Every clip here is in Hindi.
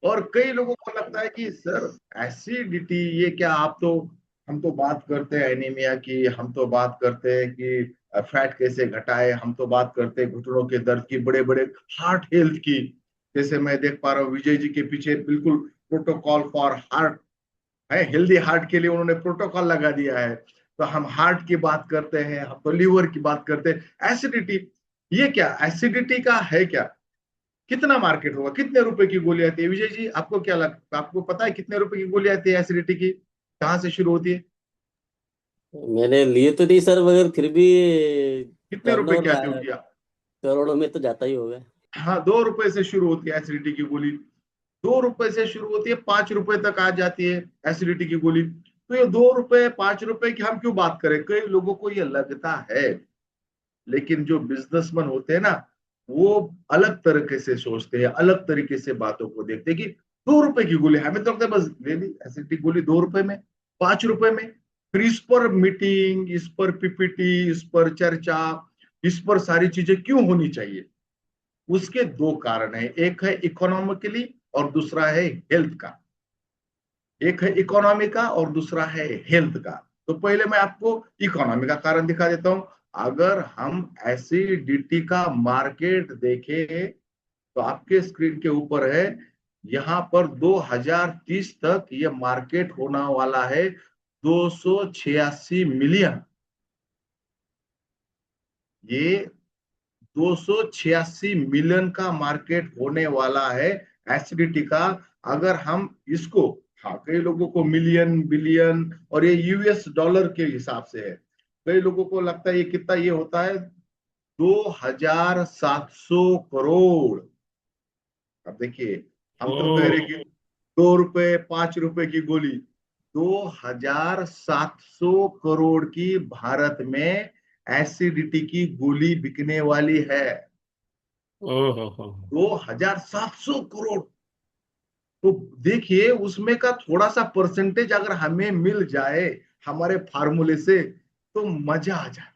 और कई लोगों को लगता है कि सर एसिडिटी ये क्या, आप तो, हम तो बात करते हैं एनीमिया की, हम तो बात करते हैं कि फैट कैसे घटाए, हम तो बात करते हैं घुटनों के दर्द की, बड़े बड़े हार्ट हेल्थ की। जैसे मैं देख पा रहा हूँ विजय जी के पीछे बिल्कुल प्रोटोकॉल फॉर हार्ट है, हेल्दी हार्ट के लिए उन्होंने प्रोटोकॉल लगा दिया है। तो हम हार्ट की बात करते हैं, हम तो लीवर की बात करते हैं, एसिडिटी ये क्या, एसिडिटी का है क्या, कितना मार्केट होगा, कितने रुपए की गोली आती है विजय जी, आपको क्या लगता है, आपको पता है कितने रुपए की गोली आती है एसिडिटी की, कहाँ से शुरू होती है, मैंने लिए तो नहीं सर, मगर फिर भी कितने रुपए की आती टर्नओवर होगी। करोड़ों में तो जाता ही होगा। हाँ, 2 रुपए से शुरू होती है एसिडिटी की गोली, 2 रुपए से शुरू होती है, 5 रुपए तक आ जाती है एसिडिटी की गोली। तो ये 2 रुपए 5 रुपए की हम क्यों बात करें, कई लोगों को ये लगता है, लेकिन जो बिजनेसमैन होते हैं ना, वो अलग तरीके से सोचते हैं, अलग तरीके से बातों को देखते हैं कि 2 रुपए की गोली, हमें तो लगता है बस ले ली एसिडिटी गोली 2 रुपए में, 5 रुपए में। फिर इस पर मीटिंग, इस पर पीपीटी, इस पर चर्चा, इस पर सारी चीजें क्यों होनी चाहिए, उसके दो कारण है, एक है इकोनॉमिकली और दूसरा है हेल्थ का। एक है इकोनॉमी का और दूसरा है हेल्थ का। तो पहले मैं आपको इकोनॉमी का कारण दिखा देता हूं। अगर हम एसिडिटी का मार्केट देखें तो आपके स्क्रीन के ऊपर है, यहां पर 2030 तक ये मार्केट होने वाला है 286 मिलियन। ये 286 मिलियन का मार्केट होने वाला है एसिडिटी का। अगर हम इसको, हाँ कई लोगों को मिलियन बिलियन और ये यूएस डॉलर के हिसाब से है, कई लोगों को लगता है ये कितना, ये होता है 2700 करोड़। अब देखिए, हम तो कह रहे ओ। कि 2 रुपए 5 रुपए की गोली, 2700 करोड़ की भारत में एसिडिटी की गोली बिकने वाली है। हो। 2700 करोड़। तो देखिए उसमें का थोड़ा सा परसेंटेज अगर हमें मिल जाए हमारे फार्मूले से, तो मजा आ जाए।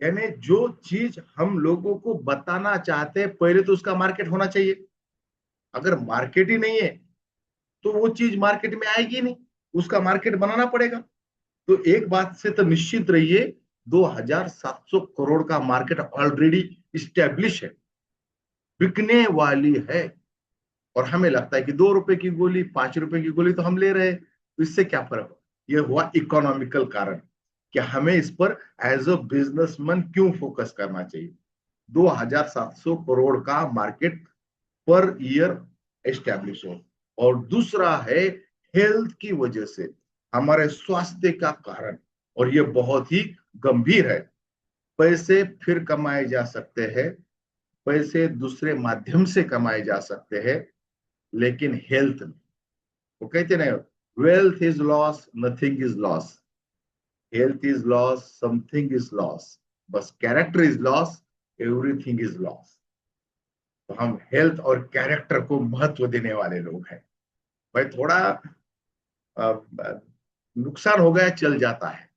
यानी जो चीज हम लोगों को बताना चाहते हैं, पहले तो उसका मार्केट होना चाहिए। अगर मार्केट ही नहीं है तो वो चीज मार्केट में आएगी नहीं, उसका मार्केट बनाना पड़ेगा। तो एक बात से तो निश्चित रहिए, 2700 करोड़ का मार्केट ऑलरेडी स्टेब्लिश है, बिकने वाली है। और हमें लगता है कि 2 रुपए की गोली 5 रुपए की गोली तो हम ले रहे हैं, तो इससे क्या फर्क, ये हुआ इकोनॉमिकल कारण कि हमें इस पर एज अ बिजनेसमैन क्यों फोकस करना चाहिए। 2700 करोड़ का मार्केट पर ईयर एस्टेब्लिश हो। और दूसरा है हेल्थ की वजह से, हमारे स्वास्थ्य का कारण, और ये बहुत ही गंभीर है। पैसे फिर कमाए जा सकते हैं, पैसे दूसरे माध्यम से कमाए जा सकते हैं, लेकिन हेल्थ में, वो कहते ना, wealth is loss, nothing is loss, health is loss, something is loss, बस character is loss, everything is loss. तो हम हेल्थ और कैरेक्टर को महत्व देने वाले लोग हैं। भाई थोड़ा नुकसान हो गया चल जाता है,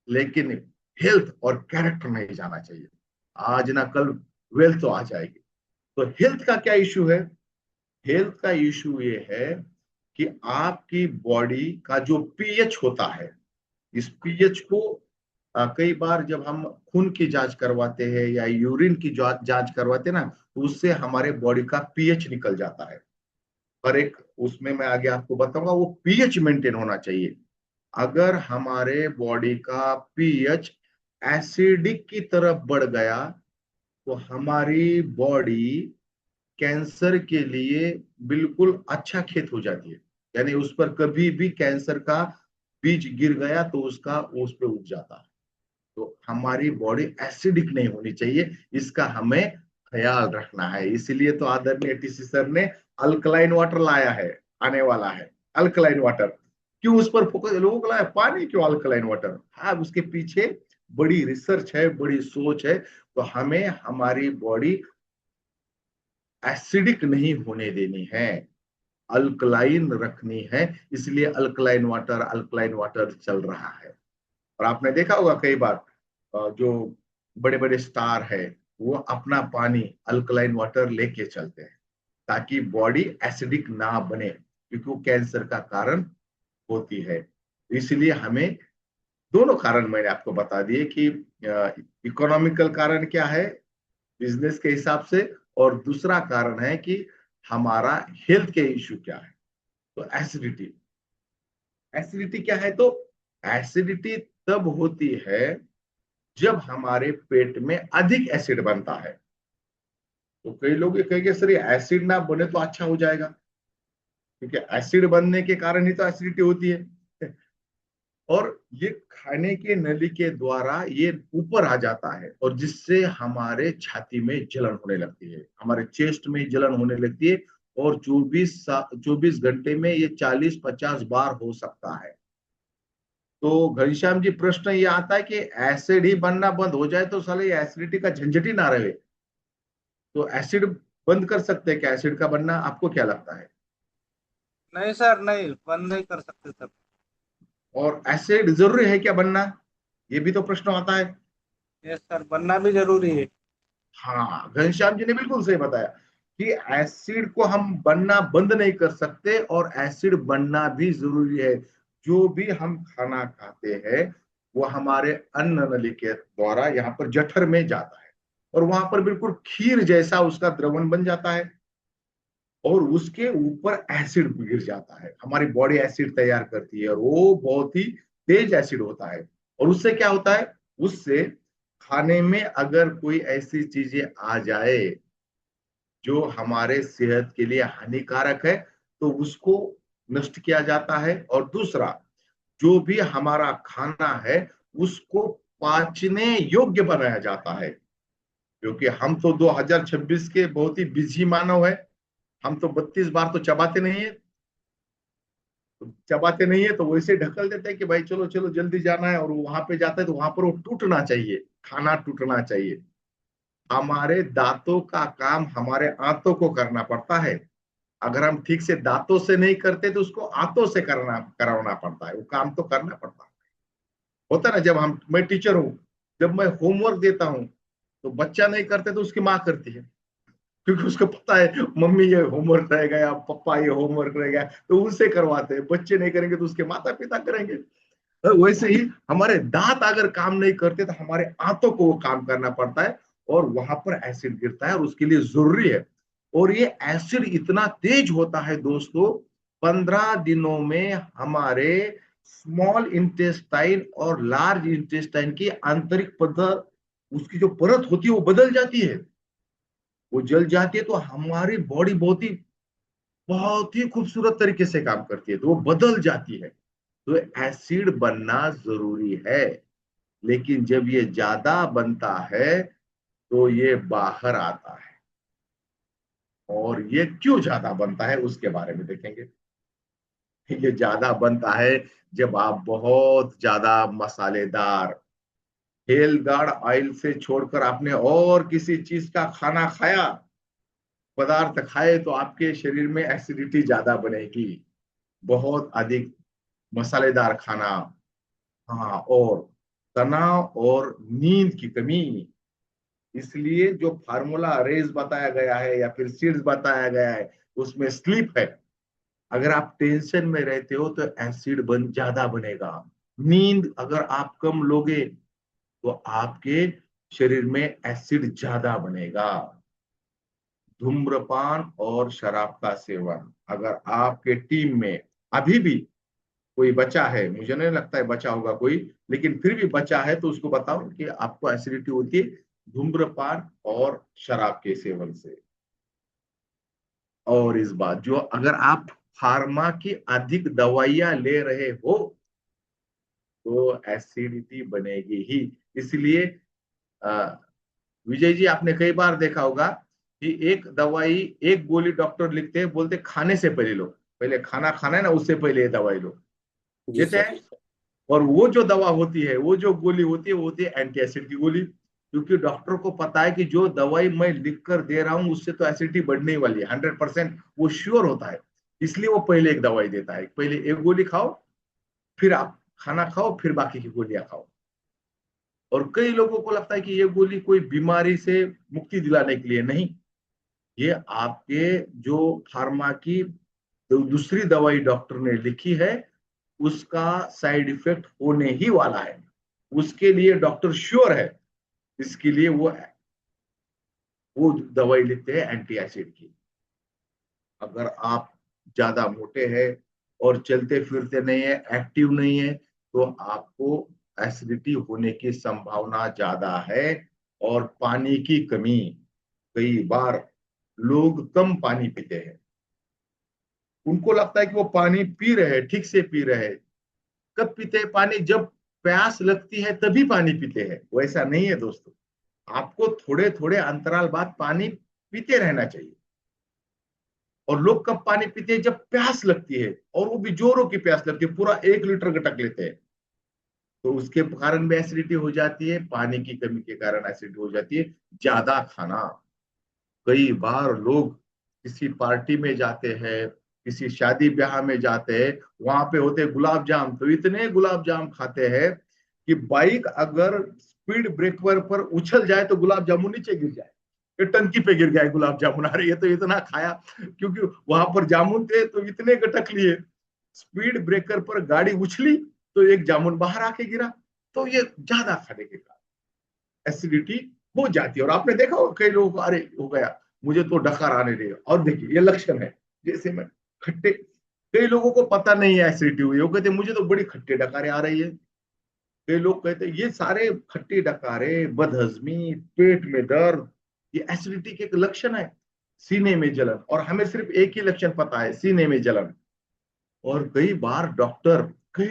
लेकिन हेल्थ और कैरेक्टर नहीं जाना चाहिए। आज ना कल वेल्थ तो आ जाएगी। तो हेल्थ का क्या इशू है, हेल्थ का इशू ये है कि आपकी बॉडी का जो पीएच होता है, इस पीएच को कई बार जब हम खून की जांच करवाते हैं या यूरिन की जांच करवाते हैं ना, तो उससे हमारे बॉडी का पीएच निकल जाता है। हर एक उसमें मैं आगे आपको बताऊंगा, वो पीएच मेंटेन होना चाहिए। अगर हमारे बॉडी का पीएच एसिडिक की तरफ बढ़ गया, तो हमारी बॉडी कैंसर के लिए बिल्कुल अच्छा खेत हो जाती है। यानी उस पर कभी भी कैंसर का बीज गिर गया तो उसका उस पर उग जाता है। तो हमारी बॉडी एसिडिक नहीं होनी चाहिए, इसका हमें ख्याल रखना है। इसीलिए तो आदरणीय टीसी सर ने अल्कलाइन वाटर लाया है, आने वाला है अल्कलाइन वाटर। क्यों उस पर फोकस, लोगों को लगा पानी क्यों अल्कलाइन वाटर, हाँ उसके पीछे बड़ी रिसर्च है, बड़ी सोच है। तो हमें हमारी बॉडी एसिडिक नहीं होने देनी है, अल्कलाइन रखनी है। इसलिए अल्कलाइन वाटर चल रहा है। और आपने देखा होगा कई बार जो बड़े बड़े स्टार है, वो अपना पानी अल्कलाइन वाटर लेके चलते हैं। ताकि बॉडी एसिडिक ना बने, क्योंकि वो कैंसर का कारण होती है। इसलिए हमें दोनों कारण मैंने आपको बता दिए कि इकोनॉमिकल कारण क्या है बिजनेस के हिसाब से, और दूसरा कारण है कि हमारा हेल्थ के इश्यू क्या है। तो एसिडिटी, एसिडिटी क्या है? तो एसिडिटी तब होती है जब हमारे पेट में अधिक एसिड बनता है। तो कई लोग ये कहेंगे सर ये एसिड ना बने तो अच्छा हो जाएगा, क्योंकि एसिड बनने के कारण ही तो एसिडिटी होती है। और ये खाने के नली के द्वारा ये ऊपर आ जाता है, और जिससे हमारे छाती में जलन होने लगती है, हमारे चेस्ट में जलन होने लगती है। और 24 घंटे में ये 40-50 बार हो सकता है। तो घनश्याम जी, प्रश्न ये आता है कि एसिड ही बनना बंद हो जाए तो साले ये एसिडिटी का झंझट ही ना रहे। तो एसिड बंद कर सकते हैं क्या एसिड का बनना? आपको क्या लगता है? नहीं सर, नहीं बंद नहीं कर सकते सर। और एसिड जरूरी है क्या बनना? ये भी तो प्रश्न आता है। यस सर, बनना भी जरूरी है। हाँ, घनश्याम जी ने बिल्कुल सही बताया कि एसिड को हम बनना बंद नहीं कर सकते, और एसिड बनना भी जरूरी है। जो भी हम खाना खाते हैं वो हमारे अन्न नली के द्वारा यहाँ पर जठर में जाता है, और वहां पर बिल्कुल खीर जैसा उसका द्रवण बन जाता है, और उसके ऊपर एसिड गिर जाता है। हमारी बॉडी एसिड तैयार करती है, और वो बहुत ही तेज एसिड होता है। और उससे क्या होता है? उससे खाने में अगर कोई ऐसी चीजें आ जाए जो हमारे सेहत के लिए हानिकारक है, तो उसको नष्ट किया जाता है। और दूसरा, जो भी हमारा खाना है उसको पाचने योग्य बनाया जाता है, क्योंकि हम तो 2026 के बहुत ही बिजी मानव है। हम तो 32 बार तो चबाते नहीं है। तो चबाते नहीं है तो वैसे ढकल देते हैं कि भाई चलो चलो जल्दी जाना है, और वो वहां पे जाता है तो वहां पर वो टूटना चाहिए, खाना टूटना चाहिए। हमारे दांतों का काम हमारे आंतों को करना पड़ता है। अगर हम ठीक से दांतों से नहीं करते तो उसको आंतों से करना कराना पड़ता है, वो काम तो करना पड़ता है। होता है ना, जब हम, मैं टीचर हूँ, जब मैं होमवर्क देता हूँ तो बच्चा नहीं करते तो उसकी माँ करती है, क्योंकि उसको पता है मम्मी ये होमवर्क रहेगा या पापा ये होमवर्क रहेगा, तो उनसे करवाते हैं। बच्चे नहीं करेंगे तो उसके माता पिता करेंगे। तो वैसे ही हमारे दांत अगर काम नहीं करते तो हमारे आंतों को वो काम करना पड़ता है, और वहां पर एसिड गिरता है, और उसके लिए जरूरी है। और ये एसिड इतना तेज होता है दोस्तों, 15 दिनों में हमारे स्मॉल इंटेस्टाइन और लार्ज इंटेस्टाइन की आंतरिक पदार्थ, उसकी जो परत होती है वो बदल जाती है, वो जल जाती है। तो हमारी बॉडी बहुत ही खूबसूरत तरीके से काम करती है, तो वो बदल जाती है। तो एसिड बनना जरूरी है, लेकिन जब ये ज्यादा बनता है तो ये बाहर आता है। और ये क्यों ज्यादा बनता है उसके बारे में देखेंगे। ये ज्यादा बनता है जब आप बहुत ज्यादा मसालेदार, तेलदार ऑयल से छोड़कर आपने और किसी चीज का खाना खाया, पदार्थ खाए, तो आपके शरीर में एसिडिटी ज्यादा बनेगी। बहुत अधिक मसालेदार खाना, हाँ, और तनाव और नींद की कमी। इसलिए जो फार्मूला रेज बताया गया है या फिर सीड्स बताया गया है उसमें स्लीप है। अगर आप टेंशन में रहते हो तो एसिड ज्यादा बनेगा। नींद अगर आप कम लोगे तो आपके शरीर में एसिड ज्यादा बनेगा। धूम्रपान और शराब का सेवन, अगर आपके टीम में अभी भी कोई बचा है, मुझे नहीं लगता है बचा होगा कोई, लेकिन फिर भी बचा है, तो उसको बताओ कि आपको एसिडिटी होती है धूम्रपान और शराब के सेवन से। और इस बात, जो अगर आप फार्मा की अधिक दवाइयां ले रहे हो तो एसिडिटी बनेगी ही। इसलिए विजय जी, आपने कई बार देखा होगा कि एक दवाई, एक गोली डॉक्टर लिखते हैं, बोलते खाने से पहले लो, पहले खाना खाना है ना उससे पहले ये दवाई लो, जी देते सर। हैं। और वो जो दवा होती है, वो जो गोली होती है, वो होती है एंटी एसिड की गोली, क्योंकि डॉक्टर को पता है कि जो दवाई मैं लिख कर दे रहा हूं उससे तो एसिडिटी बढ़ने ही वाली है, 100% वो श्योर होता है। इसलिए वो पहले एक दवाई देता है, पहले एक गोली खाओ, फिर आप खाना खाओ, फिर बाकी की गोलियां खाओ। और कई लोगों को लगता है कि ये गोली कोई बीमारी से मुक्ति दिलाने के लिए नहीं, ये आपके जो फार्मा की दूसरी दवाई डॉक्टर ने लिखी है उसका साइड इफेक्ट होने ही वाला है, उसके लिए डॉक्टर श्योर है, इसके लिए वो दवाई लिखते हैं एंटी एसिड की। अगर आप ज्यादा मोटे हैं और चलते फिरते नहीं है, एक्टिव नहीं है, तो आपको एसिडिटी होने की संभावना ज्यादा है। और पानी की कमी, कई बार लोग कम पानी पीते हैं, उनको लगता है कि वो पानी पी रहे हैं, ठीक से पी रहे हैं। कब पीते हैं पानी? जब प्यास लगती है तभी पानी पीते हैं। वैसा नहीं है दोस्तों, आपको थोड़े थोड़े अंतराल बाद पानी पीते रहना चाहिए। और लोग कब पानी पीते हैं? जब प्यास लगती है, और वो भी जोरों की प्यास लगती है, पूरा 1 लीटर गटक लेते हैं। तो उसके कारण भी एसिडिटी हो जाती है, पानी की कमी के कारण एसिडिटी हो जाती है। ज्यादा खाना, कई बार लोग किसी पार्टी में जाते हैं, किसी शादी ब्याह में जाते हैं, वहां पे होते गुलाब जाम, तो इतने गुलाब जाम खाते हैं कि बाइक अगर स्पीड ब्रेकर पर उछल जाए तो गुलाब जामुन नीचे गिर जाए, ये टंकी पे गिर गया गुलाब जामुन। अरे ये तो इतना खाया, क्योंकि वहां पर जामुन थे तो इतने गटक लिए, स्पीड ब्रेकर पर गाड़ी उछली तो एक जामुन बाहर आके गिरा। तो ये ज्यादा खाने के कारण एसिडिटी हो जाती है। और आपने देखा होगा कई लोगों को, अरे हो गया, मुझे तो डकार आने लगे। और देखिए ये लक्षण है, जैसे मैं खट्टे, कई लोगों को पता नहीं है एसिडिटी हुई, वो कहते मुझे तो बड़ी खट्टे डकारे आ रही है। कई लोग कहते हैं ये सारे खट्टे डकारे, बदहजमी, पेट में दर्द, ये एसिडिटी के एक लक्षण है। सीने में जलन, और हमें सिर्फ एक ही लक्षण पता है, सीने में जलन। और कई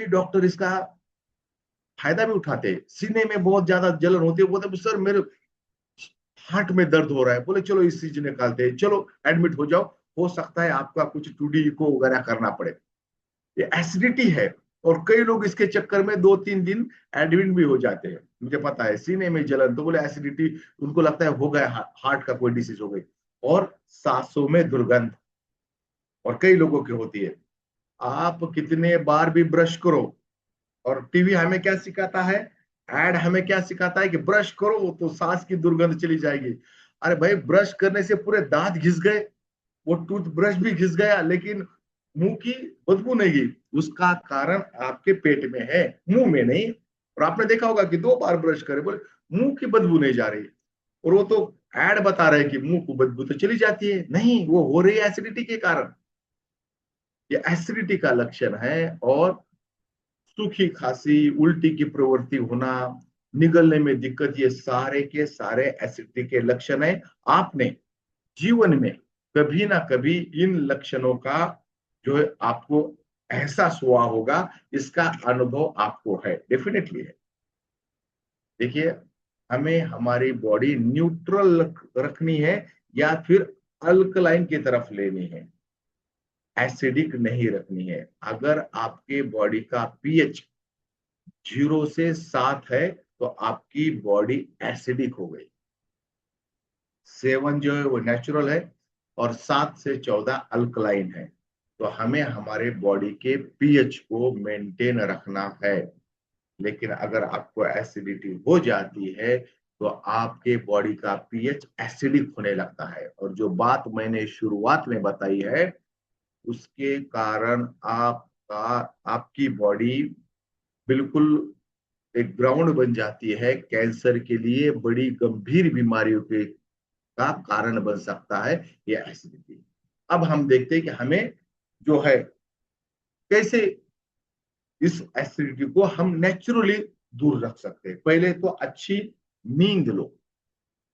डॉक्टर इसका फायदा भी उठाते हैं। सीने में बहुत ज्यादा जलन होती है, बोलते सर मेरे हार्ट में दर्द हो रहा है, बोले चलो इस चीज निकालते हैं, चलो एडमिट हो जाओ, हो सकता है आपका कुछ टूडी को वगैरह करना पड़े। ये एसिडिटी है। और कई लोग इसके चक्कर में 2-3 दिन एडमिट भी हो जाते हैं। मुझे पता है, सीने में जलन तो बोले एसिडिटी, उनको लगता है हो गया, हार्ट का कोई डिसीज हो गई। और सांसों में दुर्गंध, और कई लोगों की होती है। आप कितने बार भी ब्रश करो, और टीवी हमें क्या सिखाता है, एड हमें क्या सिखाता है कि ब्रश करो तो सांस की दुर्गंध चली जाएगी। अरे भाई, ब्रश करने से पूरे दांत घिस गए, वो टूथब्रश भी घिस गया, लेकिन मुंह की बदबू नहीं गई। उसका कारण आपके पेट में है, मुंह में नहीं। और आपने देखा होगा कि 2 बार ब्रश करे, बोले मुंह की बदबू नहीं जा रही, और वो तो एड बता रहे हैं कि मुंह को बदबू तो चली जाती है। नहीं, वो हो रही है एसिडिटी के कारण। ये एसिडिटी का लक्षण है। और सूखी खांसी, उल्टी की प्रवृत्ति होना, निगलने में दिक्कत, ये सारे के सारे एसिडिटी के लक्षण है। आपने जीवन में कभी ना कभी इन लक्षणों का जो है आपको एहसास हुआ होगा, इसका अनुभव आपको है, डेफिनेटली है। देखिए, हमें हमारी बॉडी न्यूट्रल रखनी है या फिर अल्कलाइन की तरफ लेनी है, एसिडिक नहीं रखनी है। अगर आपके बॉडी का पीएच 0 से 7 है तो आपकी बॉडी एसिडिक हो गई। 7 जो है वो नेचुरल है, और 7 से 14 अल्कलाइन है। तो हमें हमारे बॉडी के पीएच को मेंटेन रखना है। लेकिन अगर आपको एसिडिटी हो जाती है तो आपके बॉडी का पीएच एसिडिक होने लगता है। और जो बात मैंने शुरुआत में बताई है, उसके कारण आपका आपकी बॉडी बिल्कुल एक ग्राउंड बन जाती है, कैंसर के लिए बड़ी गंभीर बीमारियों के का कारण बन सकता है ये एसिडिटी। अब हम देखते हैं कि हमें जो है कैसे इस एसिडिटी को हम नेचुरली दूर रख सकते हैं। पहले तो अच्छी नींद लो,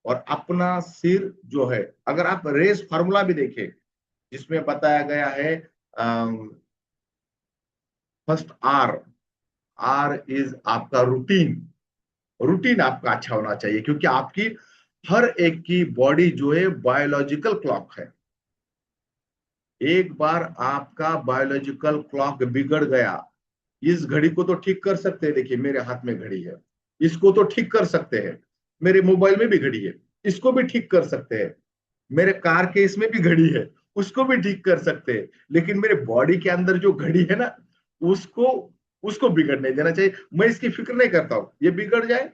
और अपना सिर जो है, अगर आप रेस फार्मूला भी देखें जिसमें बताया गया है, फर्स्ट आर, आर इज आपका रूटीन। रूटीन आपका अच्छा होना चाहिए, क्योंकि आपकी हर एक की बॉडी जो है बायोलॉजिकल क्लॉक है। एक बार आपका बायोलॉजिकल क्लॉक बिगड़ गया, इस घड़ी को तो ठीक कर सकते हैं, देखिए मेरे हाथ में घड़ी है, इसको तो ठीक कर सकते हैं। मेरे मोबाइल में भी घड़ी है, इसको भी ठीक कर सकते हैं। मेरे कार के इसमें भी घड़ी है, उसको भी ठीक कर सकते हैं। लेकिन मेरे बॉडी के अंदर जो घड़ी है ना, उसको उसको बिगड़ नहीं देना चाहिए। मैं इसकी फिक्र नहीं करता हूं, ये बिगड़ जाए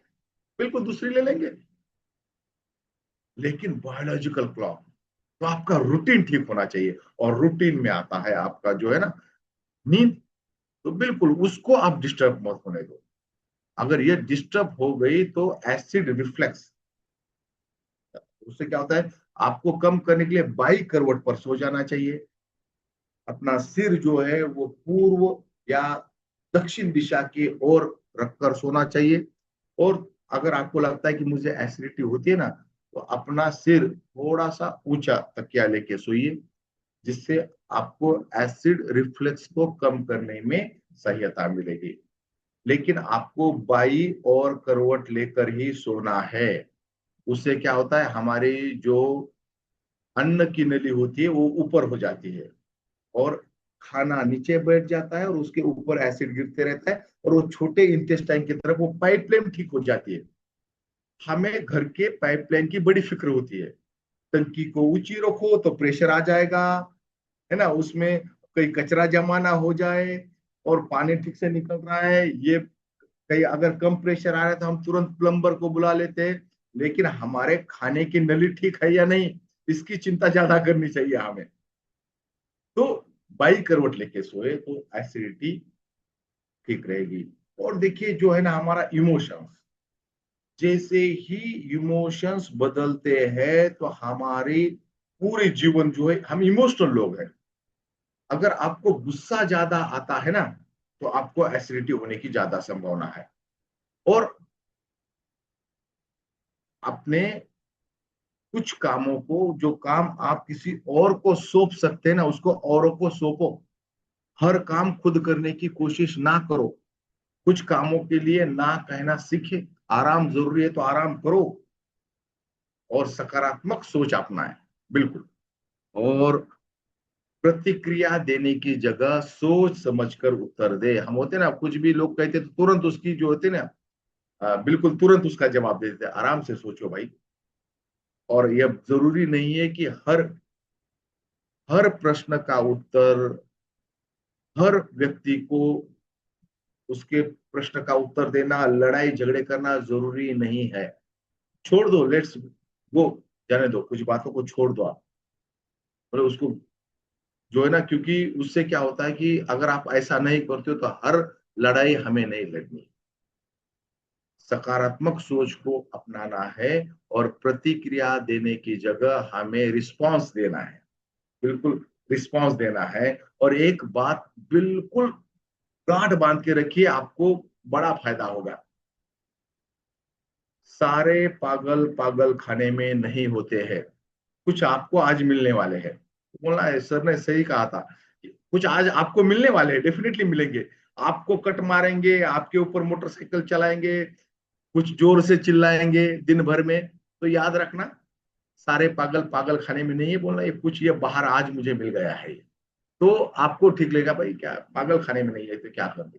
बिल्कुल दूसरी ले लेंगे। लेकिन बायोलॉजिकल क्लॉक, तो आपका रूटीन ठीक होना चाहिए, और रूटीन में आता है आपका जो है ना नींद। तो बिल्कुल उसको आप डिस्टर्ब मत होने दो। अगर ये डिस्टर्ब हो गई तो एसिड रिफ्लेक्स, उससे क्या होता है, आपको कम करने के लिए बाई करवट पर सो जाना चाहिए। अपना सिर जो है वो पूर्व या दक्षिण दिशा की ओर रखकर सोना चाहिए। और अगर आपको लगता है कि मुझे एसिडिटी होती है ना, तो अपना सिर थोड़ा सा ऊंचा तकिया लेके सोइए, जिससे आपको एसिड रिफ्लेक्स को कम करने में सहायता मिलेगी। लेकिन आपको बाई और करवट लेकर ही सोना है। उससे क्या होता है, हमारी जो अन्न की नली होती है वो ऊपर हो जाती है, और खाना नीचे बैठ जाता है, और उसके ऊपर एसिड गिरते रहता है, और वो छोटे इंटेस्टाइन की तरफ वो पाइपलाइन ठीक हो जाती है। हमें घर के पाइपलाइन की बड़ी फिक्र होती है। टंकी को ऊंची रखो तो प्रेशर आ जाएगा, है ना, उसमें कहीं कचरा जमा ना हो जाए, और पानी ठीक से निकल रहा है, ये कहीं अगर कम प्रेशर आ रहा है तो हम तुरंत प्लम्बर को बुला लेते हैं। लेकिन हमारे खाने की नली ठीक है या नहीं, इसकी चिंता ज्यादा करनी चाहिए हमें। तो बाई करवट लेके सोए तो एसिडिटी ठीक रहेगी। और देखिए जो है ना हमारा इमोशंस, जैसे ही इमोशंस बदलते हैं तो हमारी पूरे जीवन जो है, हम इमोशनल लोग हैं। अगर आपको गुस्सा ज्यादा आता है ना, तो आपको एसिडिटी होने की ज्यादा संभावना है। और अपने कुछ कामों को, जो काम आप किसी और को सौंप सकते हैं ना, उसको औरों को सौंपो। हर काम खुद करने की कोशिश ना करो। कुछ कामों के लिए ना कहना सीखे। आराम जरूरी है तो आराम करो, और सकारात्मक सोच अपनाएं। बिल्कुल। और प्रतिक्रिया देने की जगह सोच समझकर उत्तर दे। हम होते ना, कुछ भी लोग कहते तो तुरंत उसकी जो होते ना, बिल्कुल तुरंत उसका जवाब दे देते। आराम से सोचो भाई। और यह जरूरी नहीं है कि हर हर प्रश्न का उत्तर, हर व्यक्ति को उसके प्रश्न का उत्तर देना, लड़ाई झगड़े करना जरूरी नहीं है। छोड़ दो, लेट्स गो, जाने दो, कुछ बातों को छोड़ दो आप। मतलब उसको जो है ना, क्योंकि उससे क्या होता है कि अगर आप ऐसा नहीं करते हो तो हर लड़ाई हमें नहीं लड़नी। सकारात्मक सोच को अपनाना है, और प्रतिक्रिया देने की जगह हमें रिस्पांस देना है। बिल्कुल रिस्पांस देना है। और एक बात बिल्कुल गांठ बांध के रखिए, आपको बड़ा फायदा होगा। सारे पागल पागल खाने में नहीं होते हैं। कुछ आपको आज मिलने वाले हैं। बोला है सर ने, सही कहा था। कुछ आज आपको मिलने वाले हैं, डेफिनेटली मिलेंगे। आपको कट मारेंगे, आपके ऊपर मोटरसाइकिल चलाएंगे, कुछ जोर से चिल्लाएंगे दिन भर में। तो याद रखना, सारे पागल पागल खाने में नहीं है। बोलना ये कुछ, ये बाहर आज मुझे मिल गया है, तो आपको ठीक लगेगा भाई, क्या पागल खाने में नहीं है तो क्या कर दे।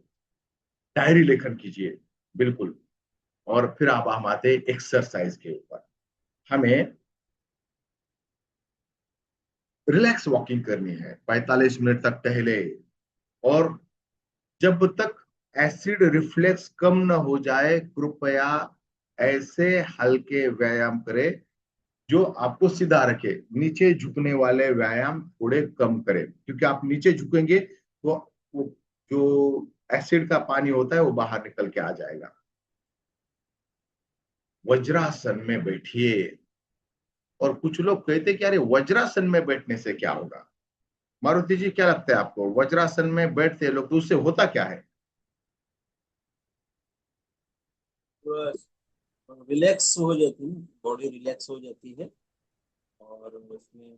डायरी लेखन कीजिए। बिल्कुल। और फिर आप हम आते एक्सरसाइज के ऊपर। हमें रिलैक्स वॉकिंग करनी है, 45 मिनट तक टहले। और जब तक एसिड रिफ्लेक्स कम न हो जाए, कृपया ऐसे हल्के व्यायाम करें जो आपको सीधा रखे। नीचे झुकने वाले व्यायाम थोड़े कम करें, क्योंकि आप नीचे झुकेंगे तो वो जो एसिड का पानी होता है वो बाहर निकल के आ जाएगा। वज्रासन में बैठिए। और कुछ लोग कहते हैं कि अरे वज्रासन में बैठने से क्या होगा। मारुति जी, क्या लगता है आपको, वज्रासन में बैठते हैं लोग तो उससे होता क्या है? रिलैक्स हो जाती है, बॉडी रिलैक्स हो जाती है। और उसमें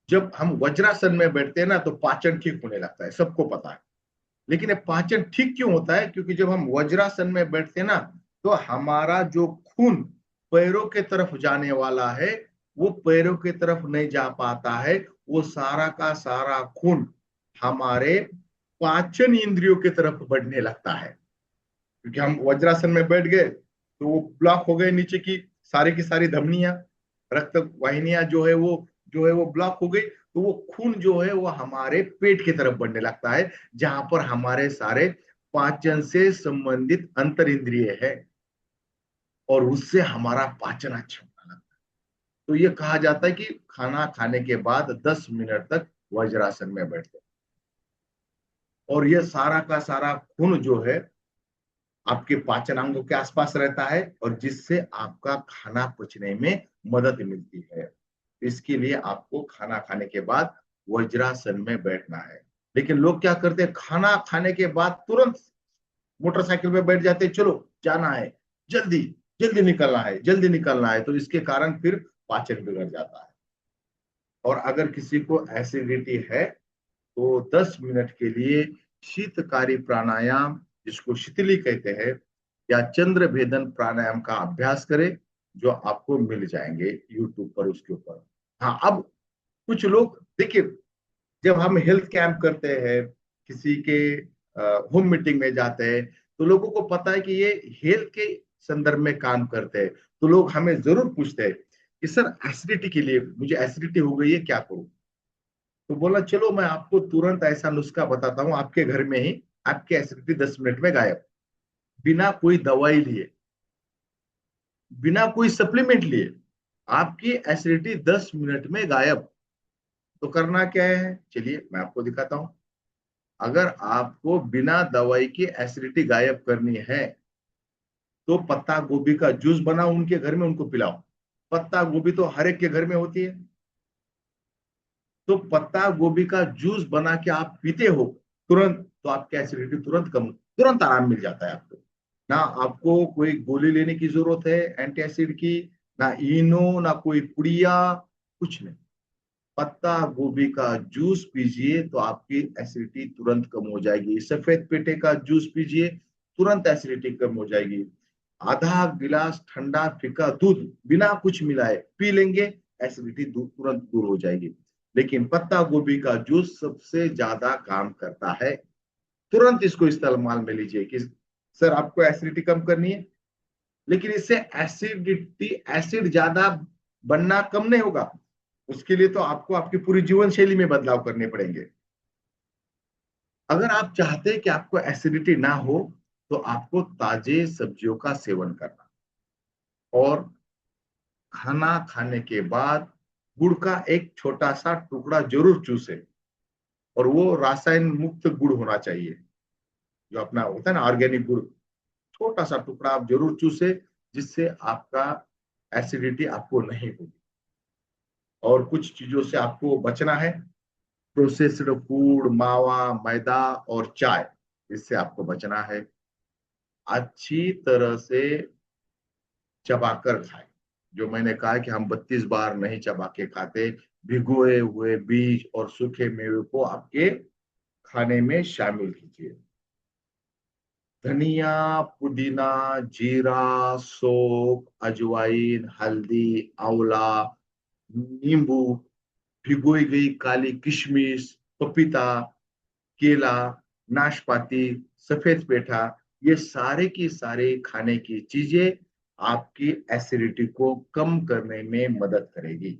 जब हम वज्रासन में बैठते हैं ना, तो पाचन ठीक होने लगता है, सबको पता है। लेकिन ये पाचन ठीक क्यों होता है? क्योंकि जब हम वज्रासन में बैठते हैं ना, तो हमारा जो खून पैरों के तरफ जाने वाला है, वो पैरों की तरफ नहीं जा पाता है। वो सारा का सारा खून हमारे पाचन इंद्रियों की तरफ बढ़ने लगता है। क्योंकि हम वज्रासन में बैठ गए तो वो ब्लॉक हो गए, नीचे की सारी धमनियां, रक्त वाहिनियां जो है वो ब्लॉक हो गई। तो वो खून जो है वो हमारे पेट की तरफ बढ़ने लगता है, जहां पर हमारे सारे पाचन से संबंधित अंतर इंद्रिय है, और उससे हमारा पाचन अच्छा होता है। तो ये कहा जाता है कि खाना खाने के बाद 10 मिनट तक वज्रासन में बैठते हैं। और ये सारा का सारा खून जो है आपके पाचन अंगों के आसपास रहता है, और जिससे आपका खाना पचने में मदद मिलती है। इसके लिए आपको खाना खाने के बाद वज्रासन में बैठना है। लेकिन लोग क्या करते हैं, खाना खाने के बाद तुरंत मोटरसाइकिल पे बैठ जाते हैं, चलो जाना है, जल्दी जल्दी निकलना है, जल्दी निकलना है। तो इसके कारण फिर पाचन बिगड़ जाता है। और अगर किसी को एसिडिटी है तो 10 मिनट के लिए शीतकारी प्राणायाम, जिसको शीतली कहते हैं, या चंद्र भेदन प्राणायाम का अभ्यास करें, जो आपको मिल जाएंगे यूट्यूब पर उसके ऊपर। हाँ, अब कुछ लोग देखिए, जब हम हेल्थ कैंप करते हैं, किसी के होम मीटिंग में जाते हैं, तो लोगों को पता है कि ये हेल्थ के संदर्भ में काम करते हैं। तो लोग हमें जरूर पूछते हैं कि सर एसिडिटी के लिए, मुझे एसिडिटी हो गई है, क्या करूं? तो बोला चलो मैं आपको तुरंत ऐसा नुस्खा बताता हूँ, आपके घर में ही आपकी एसिडिटी 10 मिनट में गायब, बिना कोई दवाई लिए, बिना कोई सप्लीमेंट लिए, आपकी एसिडिटी 10 मिनट में गायब। तो करना क्या है, चलिए मैं आपको दिखाता हूँ। अगर आपको बिना दवाई की एसिडिटी गायब करनी है, तो पत्ता गोभी का जूस बनाओ, उनके घर में उनको पिलाओ। पत्ता गोभी तो हर एक के घर में होती है। तो पत्ता गोभी का जूस बना के आप पीते हो तुरंत, तो आपकी एसिडिटी तुरंत कम, तुरंत आराम मिल जाता है आपको। ना आपको कोई गोली लेने की जरूरत है एंटी एसिड की, ना इनो, ना कोई पुड़िया, कुछ नहीं। पत्ता गोभी का जूस पीजिए तो आपकी एसिडिटी तुरंत कम हो जाएगी। सफेद पेटे का जूस पीजिए, तुरंत एसिडिटी कम हो जाएगी। आधा गिलास ठंडा फीका दूध बिना कुछ मिलाए पी लेंगे, एसिडिटी तुरंत दूर हो जाएगी। लेकिन पत्ता गोभी का जूस सबसे ज्यादा काम करता है। तुरंत इसको इस्तेमाल में लीजिए कि सर आपको एसिडिटी कम करनी है। लेकिन इससे एसिडिटी, एसिड ज्यादा बनना कम नहीं होगा। उसके लिए तो आपको आपकी पूरी जीवन शैली में बदलाव करने पड़ेंगे। अगर आप चाहते हैं कि आपको एसिडिटी ना हो, तो आपको ताजे सब्जियों का सेवन करना, और खाना खाने के बाद गुड़ का एक छोटा सा टुकड़ा जरूर चूसे। और वो रासायन मुक्त गुड़ होना चाहिए, जो अपना होता है ना ऑर्गेनिक गुड़। छोटा सा टुकड़ा आप जरूर चूसे, जिससे आपका एसिडिटी आपको नहीं होगी। और कुछ चीजों से आपको बचना है, प्रोसेस्ड फूड, मावा, मैदा और चाय, इससे आपको बचना है। अच्छी तरह से चबाकर खाएं। जो मैंने कहा कि हम 32 बार नहीं चबा के खाते। भिगोए हुए बीज और सूखे मेवे को आपके खाने में शामिल कीजिए। धनिया, पुदीना, जीरा, सौंफ, अजवाइन, हल्दी, आंवला, नींबू, भिगोई गई काली किशमिश, पपीता, केला, नाशपाती, सफेद पेठा, ये सारे की सारे खाने की चीजें आपकी एसिडिटी को कम करने में मदद करेगी।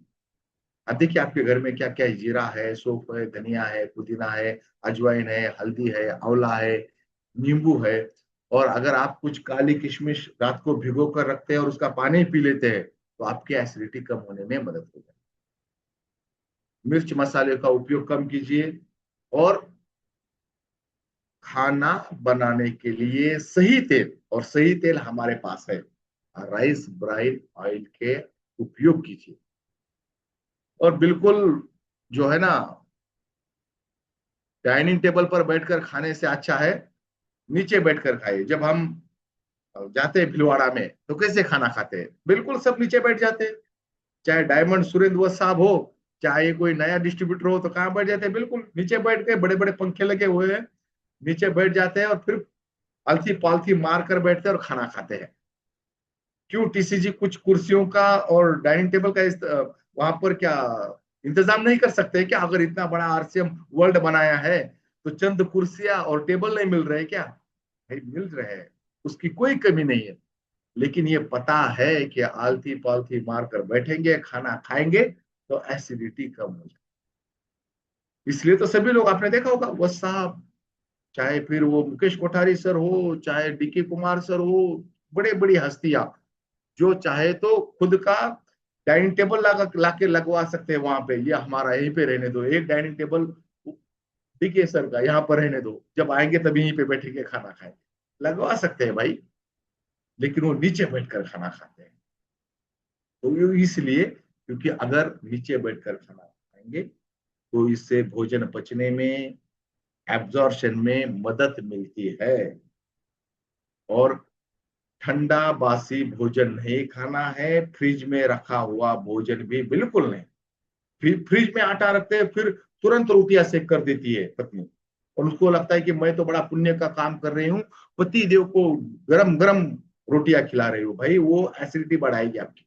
अब देखिए आपके घर में क्या क्या है, जीरा है, सौंफ है, धनिया है, पुदीना है, अजवाइन है, हल्दी है, आंवला है, नींबू है। और अगर आप कुछ काली किशमिश रात को भिगो कर रखते हैं और उसका पानी पी लेते हैं, तो आपकी एसिडिटी कम होने में मदद होगी। मिर्च मसाले का उपयोग कम कीजिए। और खाना बनाने के लिए सही तेल, और सही तेल हमारे पास है, राइस ब्राइन ऑयल के उपयोग कीजिए। और बिल्कुल जो है ना, डाइनिंग टेबल पर बैठकर खाने से अच्छा है नीचे बैठकर खाइए। जब हम जाते हैं भिलवाड़ा में, तो कैसे खाना खाते हैं, बिल्कुल सब नीचे बैठ जाते हैं। चाहे डायमंड सुरेंद्र वत्स साहब हो, चाहे कोई नया डिस्ट्रीब्यूटर हो, तो कहाँ बैठ जाते हैं, बिल्कुल नीचे बैठ के, बड़े बड़े पंखे लगे हुए हैं, नीचे बैठ जाते हैं और फिर अलथी पालथी मार कर बैठते हैं और खाना खाते हैं। क्यों टीसीजी कुछ कुर्सियों का और डाइनिंग टेबल का वहां पर क्या इंतजाम नहीं कर सकते क्या? अगर इतना बड़ा आरसीएम वर्ल्ड बनाया है, तो चंद कुर्सियां और टेबल नहीं मिल रहे क्या? भाई मिल रहे हैं, उसकी कोई कमी नहीं है। लेकिन ये पता है कि आलती पालती मार कर बैठेंगे, खाना खाएंगे, तो एसिडिटी कम हो जाए। इसलिए तो सभी लोग, आपने देखा होगा, वह साहब, चाहे फिर वो मुकेश कोठारी सर हो, चाहे डीके कुमार सर हो, बड़े बड़ी हस्तियां, जो चाहे तो खुद का डाइनिंग टेबल ला के लगवा सकते हैं वहां पे, ये हमारा यहीं पे रहने दो, एक डाइनिंग टेबल देखिए सर का यहाँ पर रहने दो, जब आएंगे तभी यहीं पे बैठेंगे खाना खाए, लगवा सकते हैं भाई, लेकिन वो नीचे बैठकर खाना खाते हैं। तो ये इसलिए क्योंकि अगर नीचे बैठकर खाना खाएंगे तो इससे भोजन पचने में, एब्जॉर्प्शन में मदद मिलती है। और ठंडा बासी भोजन नहीं खाना है, फ्रिज में रखा हुआ भोजन भी बिल्कुल नहीं। फिर फ्रिज में आटा रखते हैं, फिर तुरंत रोटियां सेक कर देती है पत्नी, और उसको लगता है कि मैं तो बड़ा पुण्य का काम कर रही हूँ, पति देव को गरम गरम रोटियां खिला रही हूँ। भाई वो एसिडिटी बढ़ाएगी आपकी।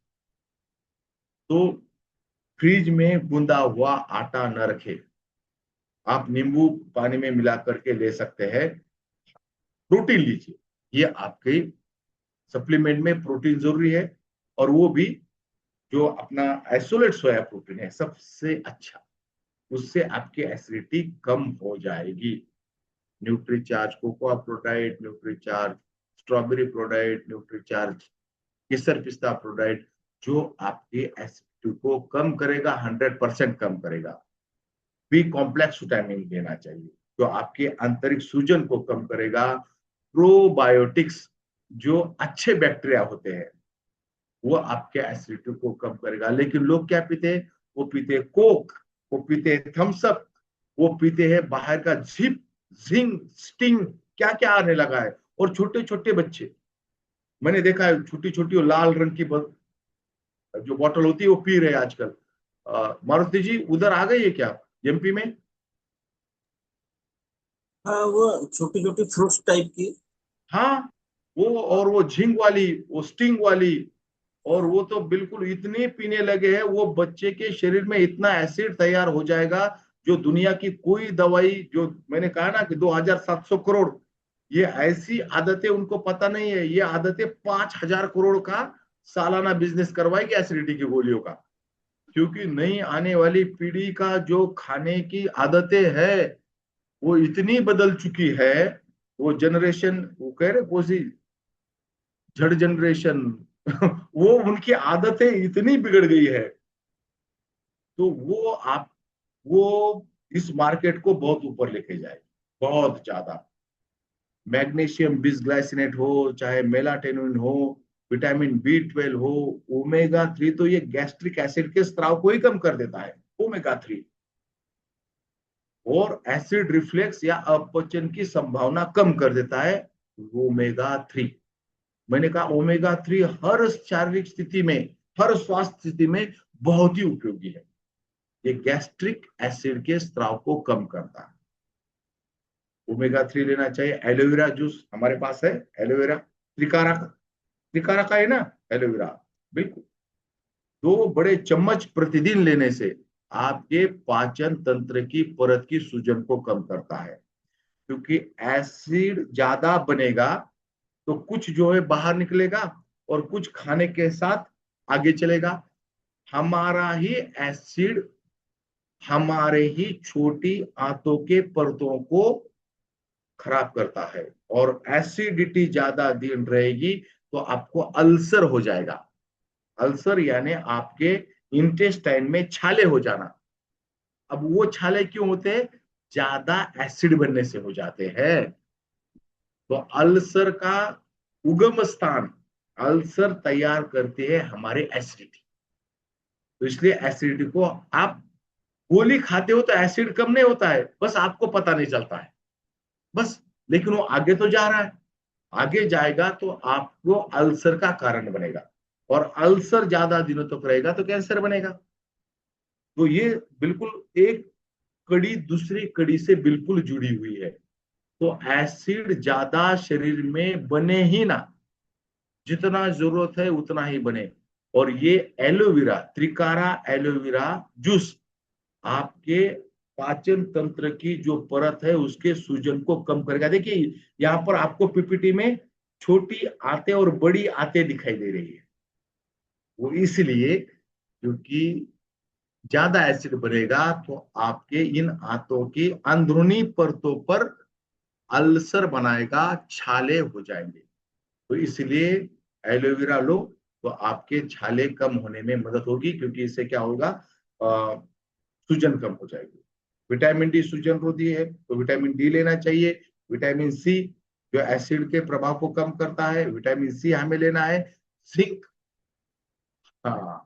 तो फ्रिज में गूंदा हुआ आटा न रखे, आप नींबू पानी में मिला करके ले सकते हैं, प्रोटीन लीजिए। ये आपके सप्लीमेंट में प्रोटीन जरूरी है, और वो भी जो अपना आइसोलेट सोया प्रोटीन है सबसे अच्छा, उससे आपकी एसिडिटी कम हो जाएगी। Nutricharge cocoa Prodiet, Nutricharge strawberry Prodiet, Nutricharge केसर पिस्ता प्रोडाइट, जो आपके एसिडिटी को कम करेगा, 100% कम करेगा। बी कॉम्प्लेक्स विटामिन लेना चाहिए जो आपके आंतरिक सूजन को कम करेगा। प्रोबायोटिक्स जो अच्छे बैक्टीरिया होते हैं वो आपके एसिडिटी को कम करेगा। लेकिन लोग क्या पीते हैं, वो पीते हैं कोक, वो पीते हैं थम्स अप, वो पीते हैं बाहर का जिप, जिंग, स्टिंग, क्या क्या आने लगा है। और छोटे छोटे बच्चे, मैंने देखा है छोटी छोटी लाल रंग की जो बोतल होती है वो पी रहे हैं आजकल। मारुति जी उधर आ गई है क्या एमपी में? हाँ, वो छोटी छोटी फ्रूट्स टाइप की। हाँ, वो और वो झिंग वाली, वो स्टिंग वाली, और वो तो बिल्कुल इतनी पीने लगे हैं, वो बच्चे के शरीर में इतना एसिड तैयार हो जाएगा जो दुनिया की कोई दवाई, जो मैंने कहा ना कि 2700 करोड़, ये ऐसी आदतें उनको पता नहीं है, ये आदतें 5000 करोड़ का सालाना बिजनेस करवाएगी एसिडिटी की गोलियों का। क्योंकि नई आने वाली पीढ़ी का जो खाने की आदतें है वो इतनी बदल चुकी है, वो जनरेशन, वो कह रहे कौन सी जड़ जनरेशन वो उनकी आदतें इतनी बिगड़ गई है, तो वो इस मार्केट को बहुत ऊपर लेके जाएगी, बहुत ज्यादा। मैग्नीशियम बिसग्लाइसिनेट हो, चाहे मेलाटोनिन हो, विटामिन बी 12 हो, ओमेगा 3, तो ये गैस्ट्रिक एसिड के स्त्राव को ही कम कर देता है ओमेगा 3। और एसिड रिफ्लेक्स या अपचन की संभावना कम कर देता है ओमेगा 3। मैंने कहा ओमेगा 3 हर शारीरिक स्थिति में, हर स्वास्थ्य स्थिति में बहुत ही उपयोगी है। ये गैस्ट्रिक एसिड के स्त्राव को कम करता है। ओमेगा 3 लेना चाहिए। एलोवेरा जूस हमारे पास है, एलोवेरा त्रिकारा का, त्रिकारा का है ना एलोवेरा, बिल्कुल 2 बड़े चम्मच प्रतिदिन लेने से आपके पाचन तंत्र की परत की सूजन को कम करता है। क्योंकि एसिड ज्यादा बनेगा तो कुछ जो है बाहर निकलेगा और कुछ खाने के साथ आगे चलेगा। हमारा ही एसिड हमारे ही छोटी आंतों के परतों को खराब करता है, और एसिडिटी ज्यादा दिन रहेगी तो आपको अल्सर हो जाएगा। अल्सर यानी आपके इंटेस्टाइन में छाले हो जाना। अब वो छाले क्यों होते हैं? ज्यादा एसिड बनने से हो जाते हैं। तो अल्सर का उगम स्थान, अल्सर तैयार करते हैं हमारे एसिडिटी। तो इसलिए एसिडिटी को आप गोली खाते हो तो एसिड कम नहीं होता है, बस आपको पता नहीं चलता है बस। लेकिन वो आगे तो जा रहा है, आगे जाएगा तो आपको अल्सर का कारण बनेगा, और अल्सर ज्यादा दिनों तक रहेगा तो कैंसर बनेगा। तो ये बिल्कुल एक कड़ी दूसरी कड़ी से बिल्कुल जुड़ी हुई है। तो एसिड ज्यादा शरीर में बने ही ना, जितना जरूरत है उतना ही बने। और ये एलोवेरा, त्रिकारा एलोवेरा जूस आपके पाचन तंत्र की जो परत है उसके सूजन को कम करेगा। देखिए यहाँ पर आपको पीपीटी में छोटी आंतें और बड़ी आंतें दिखाई दे रही है, वो इसलिए क्योंकि ज्यादा एसिड बनेगा तो आपके इन आंतों की अंदरूनी परतों पर अल्सर बनाएगा, छाले हो जाएंगे। तो इसलिए एलोवेरा लो, तो आपके छाले कम होने में मदद होगी, क्योंकि इससे क्या होगा, सूजन कम हो जाएगी। विटामिन डी सूजन रोधी है, तो विटामिन डी लेना चाहिए। विटामिन सी जो एसिड के प्रभाव को कम करता है, विटामिन सी हमें लेना है। जिंक, हाँ,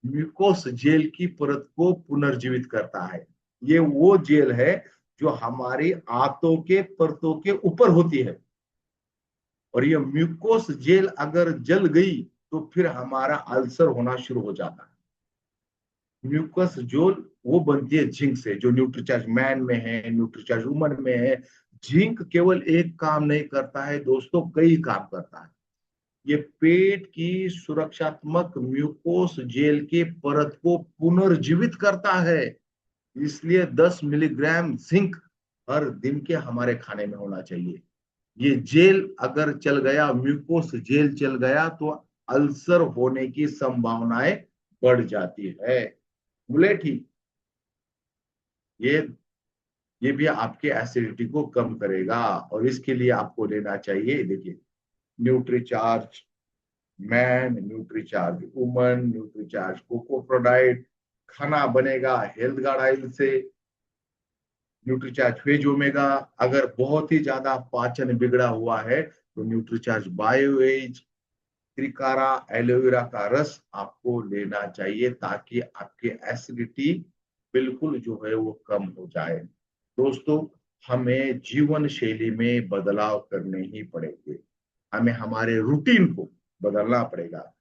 म्यूकोस जेल की परत को पुनर्जीवित करता है। ये वो जेल है जो हमारी आंतों के परतों के ऊपर होती है, और ये म्यूकोस जेल अगर जल गई तो फिर हमारा अल्सर होना शुरू हो जाता है। म्यूकस जेल वो बनती है जिंक से, जो न्यूट्रीचार्ज मैन में है, न्यूट्रीचार्ज वुमन में है। जिंक केवल एक काम नहीं करता है दोस्तों, कई काम करता है। ये पेट की सुरक्षात्मक म्यूकोस जेल के परत को पुनर्जीवित करता है। इसलिए 10 मिलीग्राम जिंक हर दिन के हमारे खाने में होना चाहिए। ये जेल अगर चल गया, म्यूकोस जेल चल गया, तो अल्सर होने की संभावनाएं बढ़ जाती है। बोले ठीक, ये ये भी आपके एसिडिटी को कम करेगा, और इसके लिए आपको लेना चाहिए, देखिए, Nutricharge man, Nutricharge woman, Nutricharge cocoa Prodiet. खाना बनेगा हेल्थ गार्ड ऑयल से। न्यूट्रीचार्ज वेज ओमेगा, अगर बहुत ही ज्यादा पाचन बिगड़ा हुआ है तो न्यूट्रीचार्ज बायोएज, त्रिकारा एलोवेरा का रस आपको लेना चाहिए, ताकि आपकी एसिडिटी बिल्कुल जो है वो कम हो जाए। दोस्तों, हमें जीवन शैली में बदलाव करने ही पड़ेंगे। हमें हमारे रूटीन को बदलना पड़ेगा,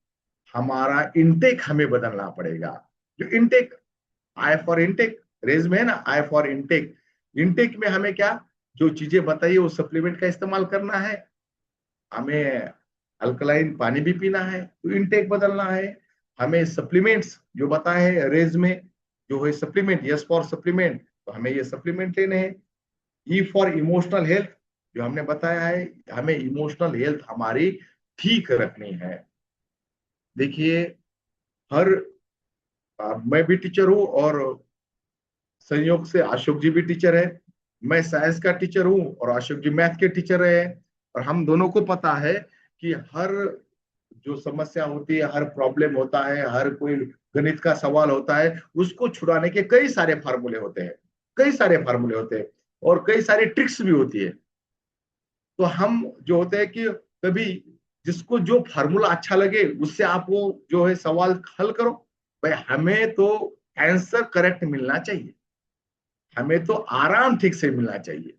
हमारा इनटेक हमें बदलना पड़ेगा। जो इनटेक, आई फॉर इनटेक, रेज में है ना, आई फॉर इनटेक। इनटेक में हमें क्या, जो चीजें बताइए वो सप्लीमेंट का इस्तेमाल करना है। हमें अल्कलाइन पानी भी पीना है, तो इनटेक बदलना है। हमें सप्लीमेंट्स जो बताए हैं रेज में, जो है सप्लीमेंट, यस फॉर सप्लीमेंट, तो हमें ये सप्लीमेंट लेने हैं। ई फॉर इमोशनल हेल्थ, जो हमने बताया है, हमें इमोशनल हेल्थ हमारी ठीक रखनी है। देखिए, हर मैं भी टीचर हूँ, और संयोग से अशोक जी भी टीचर है। मैं साइंस का टीचर हूँ और अशोक जी मैथ के टीचर रहे हैं। और हम दोनों को पता है कि हर जो समस्या होती है, हर प्रॉब्लम होता है, हर कोई गणित का सवाल होता है, उसको छुड़ाने के कई सारे फार्मूले होते हैं, कई सारे फार्मूले होते हैं, और कई सारी ट्रिक्स भी होती है। तो हम जो होते हैं कि कभी जिसको जो फार्मूला अच्छा लगे उससे आप वो जो है सवाल हल करो। भाई, हमें तो आंसर करेक्ट मिलना चाहिए, हमें तो आराम ठीक से मिलना चाहिए।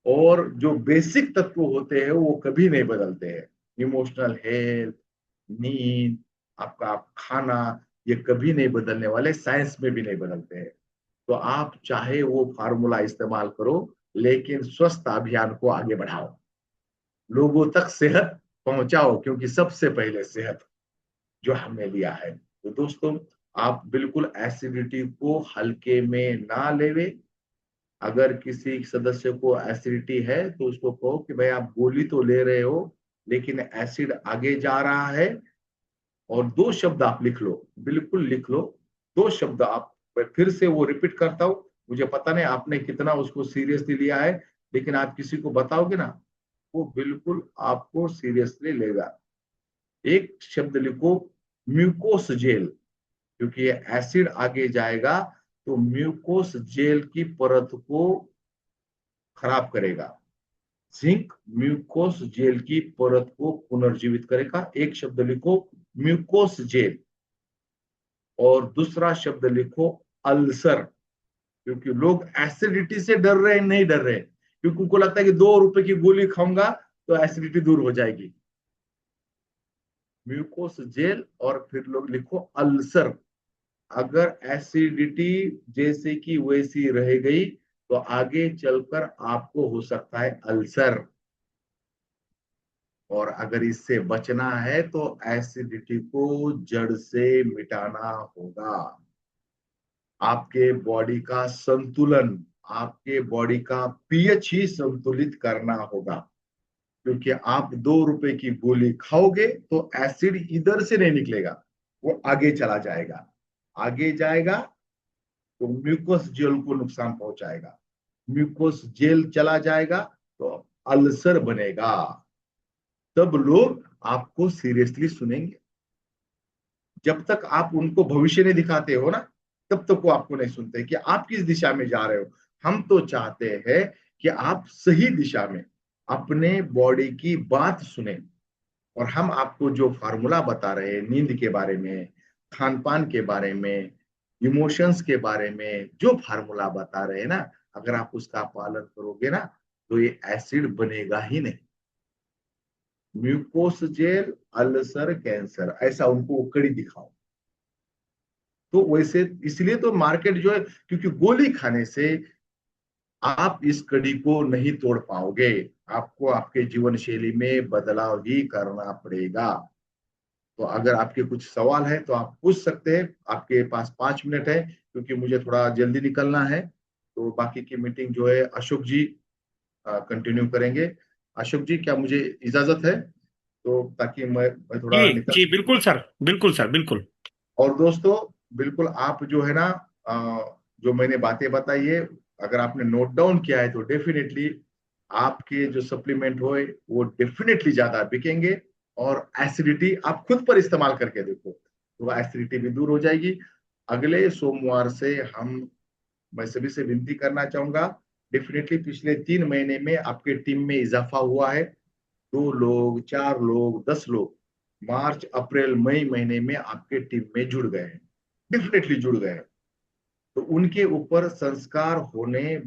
और जो बेसिक तत्व होते हैं वो कभी नहीं बदलते हैं। इमोशनल हेल्थ, नींद, आपका खाना, ये कभी नहीं बदलने वाले, साइंस में भी नहीं बदलते हैं। तो आप चाहे वो फार्मूला इस्तेमाल करो, लेकिन स्वस्थ अभियान को आगे बढ़ाओ, लोगों तक सेहत पहुंचाओ, क्योंकि सबसे पहले सेहत जो हमने लिया है। तो दोस्तों, आप बिल्कुल एसिडिटी को हल्के में ना लेवे। अगर किसी सदस्य को एसिडिटी है तो उसको कहो कि भाई आप गोली तो ले रहे हो, लेकिन एसिड आगे जा रहा है। और दो शब्द आप लिख लो, बिल्कुल लिख लो, दो शब्द आप, मैं फिर से वो रिपीट करता हूँ। मुझे पता नहीं आपने कितना उसको सीरियसली लिया है, लेकिन आप किसी को बताओगे ना, वो बिल्कुल आपको सीरियसली लेगा। एक शब्द लिखो, म्यूकोस जेल, क्योंकि ये एसिड आगे जाएगा तो म्यूकोस जेल की परत को खराब करेगा। जिंक म्यूकोस जेल की परत को पुनर्जीवित करेगा। एक शब्द लिखो, म्यूकोस जेल। और दूसरा शब्द लिखो, अल्सर। क्योंकि लोग एसिडिटी से डर रहे हैं, नहीं डर रहे, क्योंकि उनको लगता है कि 2 रुपए की गोली खाऊंगा तो एसिडिटी दूर हो जाएगी। म्यूकोस जेल, और फिर लोग लिखो अल्सर। अगर एसिडिटी जैसे कि वैसी रह गई तो आगे चलकर आपको हो सकता है अल्सर। और अगर इससे बचना है तो एसिडिटी को जड़ से मिटाना होगा। आपके बॉडी का संतुलन, आपके बॉडी का पीएच ही संतुलित करना होगा। क्योंकि आप 2 रुपए की गोली खाओगे तो एसिड इधर से नहीं निकलेगा, वो आगे चला जाएगा। आगे जाएगा तो म्यूकोस जेल को नुकसान पहुंचाएगा। म्यूकोस जेल चला जाएगा तो अल्सर बनेगा। तब लोग आपको सीरियसली सुनेंगे, जब तक आप उनको भविष्य नहीं दिखाते हो ना, तब तक वो आपको नहीं सुनते कि आप किस दिशा में जा रहे हो। हम तो चाहते हैं कि आप सही दिशा में अपने बॉडी की बात सुने, और हम आपको जो फार्मूला बता रहे हैं नींद के बारे में, खान पान के बारे में, इमोशंस के बारे में, जो फार्मूला बता रहे हैं ना, अगर आप उसका पालन करोगे ना, तो ये एसिड बनेगा ही नहीं। म्यूकोसजेल अल्सर कैंसर, ऐसा उनको वो कड़ी दिखाओ। तो वैसे इसलिए तो मार्केट जो है, क्योंकि गोली खाने से आप इस कड़ी को नहीं तोड़ पाओगे, आपको आपके जीवन शैली में बदलाव ही करना पड़ेगा। तो अगर आपके कुछ सवाल है तो आप पूछ सकते हैं, आपके पास 5 मिनट है, क्योंकि मुझे थोड़ा जल्दी निकलना है। तो बाकी की मीटिंग जो है अशोक जी कंटिन्यू करेंगे। अशोक जी, क्या मुझे इजाजत है? तो ताकि मैं जी थोड़ा निकल। जी, बिल्कुल सर, बिल्कुल सर, बिल्कुल। और दोस्तों, बिल्कुल आप जो है ना, जो मैंने बातें बताई है, अगर आपने नोट डाउन किया है तो डेफिनेटली आपके जो सप्लीमेंट होए वो डेफिनेटली ज्यादा बिकेंगे। और एसिडिटी आप खुद पर इस्तेमाल करके देखो, तो एसिडिटी भी दूर हो जाएगी। अगले सोमवार से हम, मैं सभी से विनती करना चाहूंगा, डेफिनेटली पिछले 3 महीने में आपके टीम में इजाफा हुआ है। 2 लोग, 4 लोग, 10 लोग मार्च अप्रैल मई महीने में आपके टीम में जुड़ गए हैं, डेफिनेटली जुड़ गए हैं। तो उनके ऊपर संस्कार होने